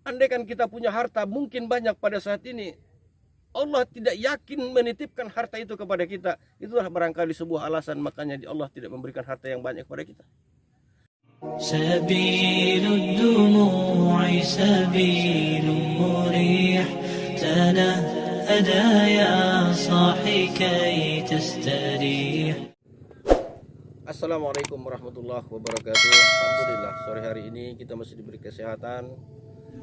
Andaikan kita punya harta mungkin banyak pada saat ini, Allah tidak yakin menitipkan harta itu kepada kita. Itulah barangkali sebuah alasan makanya Allah tidak memberikan harta yang banyak kepada kita. سبيل الدموع سبيل مريح تنهدى يا صاحي كي تستريح. Assalamualaikum warahmatullahi wabarakatuh. Alhamdulillah sore hari ini kita masih diberi kesehatan.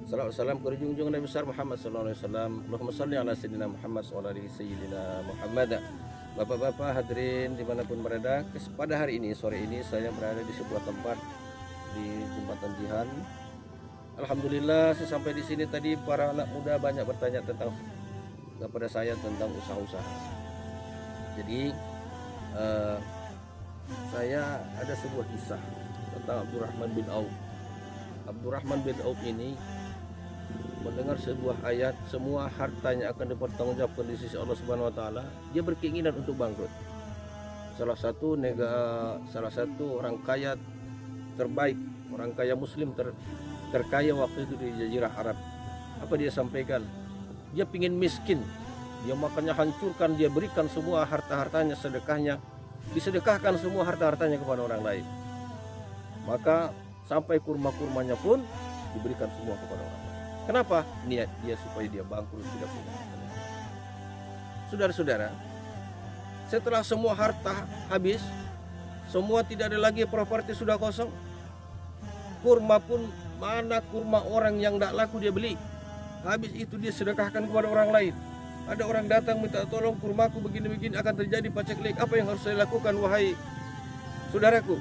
Salawat salam ke junjungan Nabi besar Muhammad sallallahu alaihi wasallam. Allahumma shalli ala sayyidina Muhammad wa ala ali sayyidina Muhammad. Bapak-bapak hadirin dimanapun berada, pada hari ini sore ini saya berada di sebuah tempat di Jembatan Jihan. Alhamdulillah sesampai di sini tadi para anak muda banyak bertanya kepada saya tentang usaha-usaha. Jadi saya ada sebuah kisah tentang Abdurrahman bin Auf. Abdurrahman bin Auf ini mendengar sebuah ayat, semua hartanya akan dipertanggungjawabkan di sisi Allah Subhanahu wa taala. Dia berkeinginan untuk bangkrut. Salah satu orang kaya terbaik, orang kaya muslim terkaya waktu itu di Jazirah Arab. Apa dia sampaikan? Dia pingin miskin. Dia makanya hancurkan, dia berikan semua harta-hartanya, sedekahnya, disedekahkan semua harta-hartanya kepada orang lain. Maka sampai kurma-kurmanya pun diberikan semua kepada orang lain. Kenapa? Niat dia supaya dia bangkrut, tidak punya harta. Saudara-saudara, setelah semua harta habis, semua tidak ada lagi, properti sudah kosong, kurma pun mana kurma orang yang tidak laku dia beli, habis itu dia sedekahkan kepada orang lain. Ada orang datang minta tolong, kurmaku begini-begini akan terjadi paceklik, apa yang harus saya lakukan wahai saudaraku?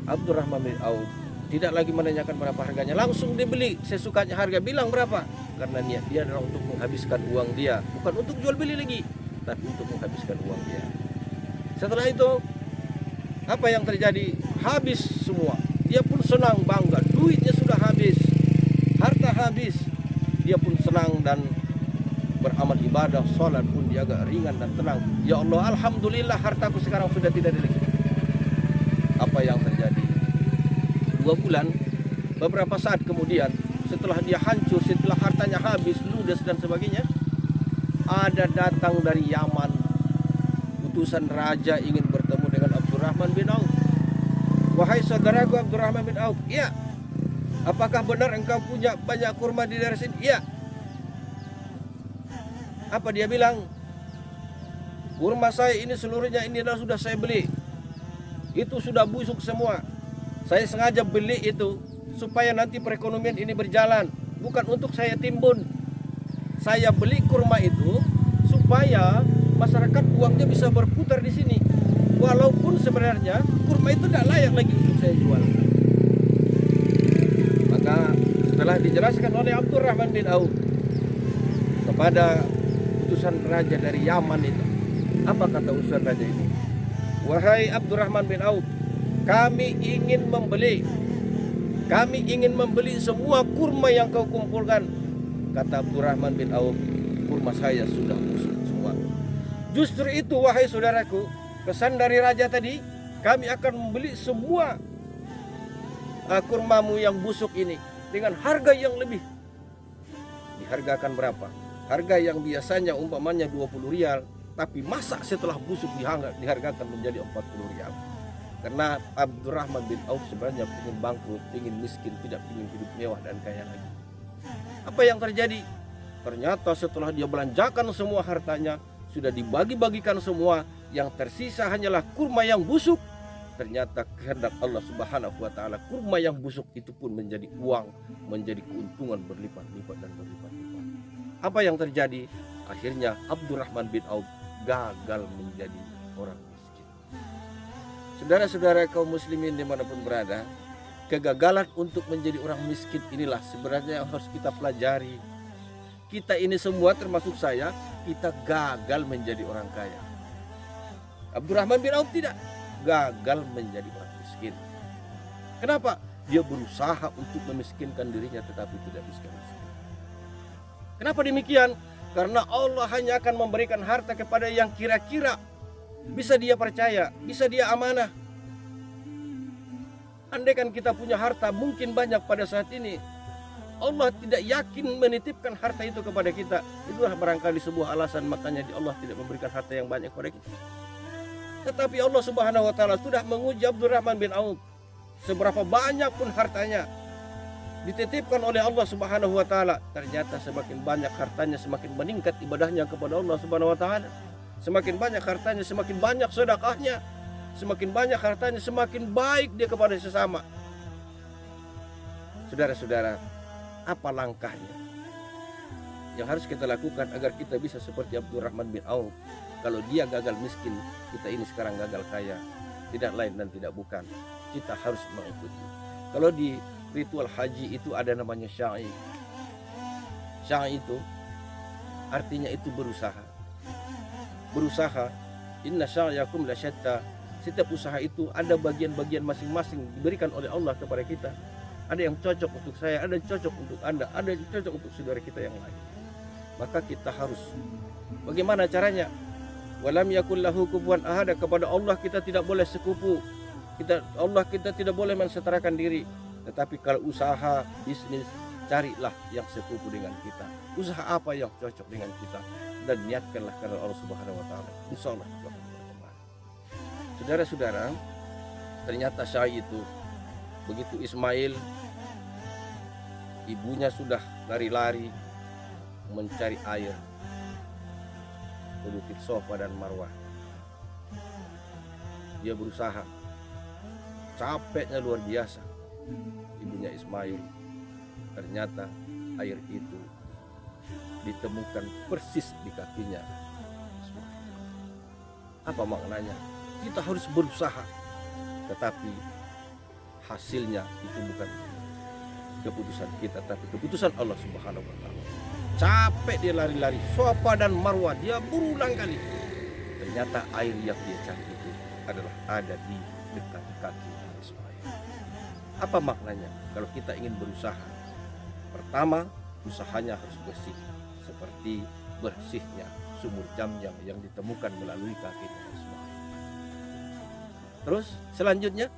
Abdurrahman bin Auf tidak lagi menanyakan berapa harganya, langsung dibeli sesukanya harga, bilang berapa, karena niat dia adalah untuk menghabiskan uang dia, bukan untuk jual beli lagi, tapi untuk menghabiskan uang dia. Setelah itu apa yang terjadi? Habis semua. Dia pun senang, bangga, duitnya sudah habis, harta habis. Dia pun senang dan beramal ibadah, sholat pun dia agak ringan dan tenang. Ya Allah, alhamdulillah hartaku sekarang sudah tidak ada lagi. Apa yang terjadi? 2 bulan, beberapa saat kemudian, setelah dia hancur, setelah hartanya habis, ludes dan sebagainya, ada datang dari Yaman utusan raja ingin bertemu dengan Abdurrahman bin Auf. Wahai saudaraku Abdurrahman bin Auf, iya. Apakah benar engkau punya banyak kurma di daerah sini? Iya. Apa dia bilang? Kurma saya ini seluruhnya ini adalah sudah saya beli. Itu sudah busuk semua. Saya sengaja beli itu supaya nanti perekonomian ini berjalan, bukan untuk saya timbun. Saya beli kurma itu supaya masyarakat uangnya bisa berputar di sini. Walaupun sebenarnya kurma itu tidak layak lagi untuk saya jual. Maka setelah dijelaskan oleh Abdurrahman bin Auf kepada utusan raja dari Yaman itu, apa kata utusan raja ini? Wahai Abdurrahman bin Auf, kami ingin membeli semua kurma yang kau kumpulkan. Kata Abdurrahman bin Auf, kurma saya sudah busuk semua. Justru itu wahai saudaraku, pesan dari raja tadi, kami akan membeli semua kurmamu yang busuk ini dengan harga yang lebih. Dihargakan berapa? Harga yang biasanya umpamanya 20 rial, tapi masa setelah busuk dihargakan menjadi 40 rial. Karena Abdurrahman bin Auf sebenarnya ingin bangkrut, ingin miskin, tidak ingin hidup mewah dan kaya lagi. Apa yang terjadi? Ternyata setelah dia belanjakan semua hartanya, sudah dibagi-bagikan semua, yang tersisa hanyalah kurma yang busuk. Ternyata kehendak Allah Subhanahu wa taala, kurma yang busuk itu pun menjadi uang, menjadi keuntungan berlipat-lipat dan berlipat-lipat. Apa yang terjadi? Akhirnya Abdurrahman bin Auf gagal menjadi orang miskin. Saudara-saudara kaum muslimin dimanapun berada, kegagalan untuk menjadi orang miskin inilah sebenarnya yang harus kita pelajari. Kita ini semua termasuk saya, kita gagal menjadi orang kaya. Abdurrahman bin Auf tidak, gagal menjadi orang miskin. Kenapa? Dia berusaha untuk memiskinkan dirinya tetapi tidak miskin. Kenapa demikian? Karena Allah hanya akan memberikan harta kepada yang kira-kira bisa dia percaya, bisa dia amanah. Andaikan kita punya harta mungkin banyak pada saat ini, Allah tidak yakin menitipkan harta itu kepada kita. Itulah barangkali sebuah alasan makanya Allah tidak memberikan harta yang banyak kepada kita. Tetapi Allah Subhanahu wa taala sudah menguji Abdurrahman bin Auf. Seberapa banyak pun hartanya dititipkan oleh Allah Subhanahu wa taala, ternyata semakin banyak hartanya semakin meningkat ibadahnya kepada Allah Subhanahu wa taala. Semakin banyak hartanya semakin banyak sedekahnya. Semakin banyak hartanya semakin baik dia kepada sesama. Saudara-saudara, apa langkahnya yang harus kita lakukan agar kita bisa seperti Abdurrahman bin Auf? Kalau dia gagal miskin, kita ini sekarang gagal kaya. Tidak lain dan tidak bukan, kita harus mengikuti. Kalau di ritual haji itu ada namanya sya'i. Sya'i itu artinya itu berusaha. Berusaha, inna sya'yakum la syatta. Setiap usaha itu ada bagian-bagian masing-masing diberikan oleh Allah kepada kita. Ada yang cocok untuk saya, ada yang cocok untuk Anda, ada yang cocok untuk saudara kita yang lain. Maka kita harus, bagaimana caranya? Walam yakul lahu kufuwan ahad. Kepada Allah kita tidak boleh sekupu. Kita tidak boleh mensetarakan diri. Tetapi kalau usaha, bisnis, carilah yang sekupu dengan kita. Usaha apa yang cocok dengan kita, dan niatkanlah karena Allah Subhanahu wa taala. Insyaallah itu akan berkembang. Saudara-saudara, ternyata Syai itu begitu Ismail, ibunya sudah lari-lari mencari air ke Bukit Sofa dan Marwah. Dia berusaha, capeknya luar biasa. Ibunya Ismail, ternyata air itu ditemukan persis di kakinya. Apa maknanya? Kita harus berusaha, tetapi hasilnya itu bukan keputusan kita, tapi keputusan Allah Subhanahu wa taala. Capek dia lari-lari Sofa dan Marwah, dia berulang kali. Ternyata air yang dia cari itu adalah ada di dekat kaki Ismail. Apa maknanya? Kalau kita ingin berusaha, pertama, usahanya harus bersih, seperti bersihnya sumur Jamjam yang ditemukan melalui kakinya Ismail. Terus selanjutnya,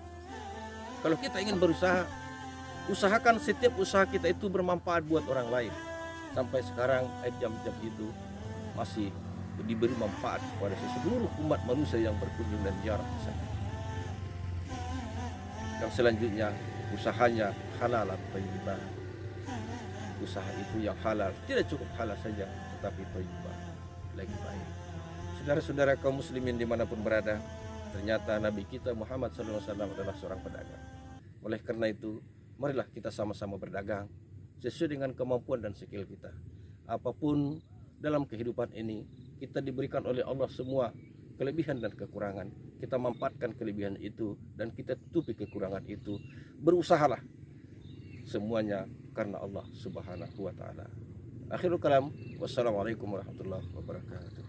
kalau kita ingin berusaha, usahakan setiap usaha kita itu bermanfaat buat orang lain. Sampai sekarang air Jamjam itu masih diberi manfaat kepada seluruh umat manusia yang berkunjung dan ziarah ke sana. Yang selanjutnya, usahanya halal atau thayyibah. Usaha itu yang halal, tidak cukup halal saja, tetapi thayyibah, lagi baik. Saudara-saudara kaum muslimin dimanapun berada, ternyata Nabi kita Muhammad SAW adalah seorang pedagang. Oleh karena itu, marilah kita sama-sama berdagang sesuai dengan kemampuan dan skill kita. Apapun dalam kehidupan ini, kita diberikan oleh Allah semua kelebihan dan kekurangan. Kita manfaatkan kelebihan itu dan kita tutupi kekurangan itu. Berusahalah semuanya karena Allah Subhanahu wa taala. Akhirul kalam, wassalamualaikum warahmatullahi wabarakatuh.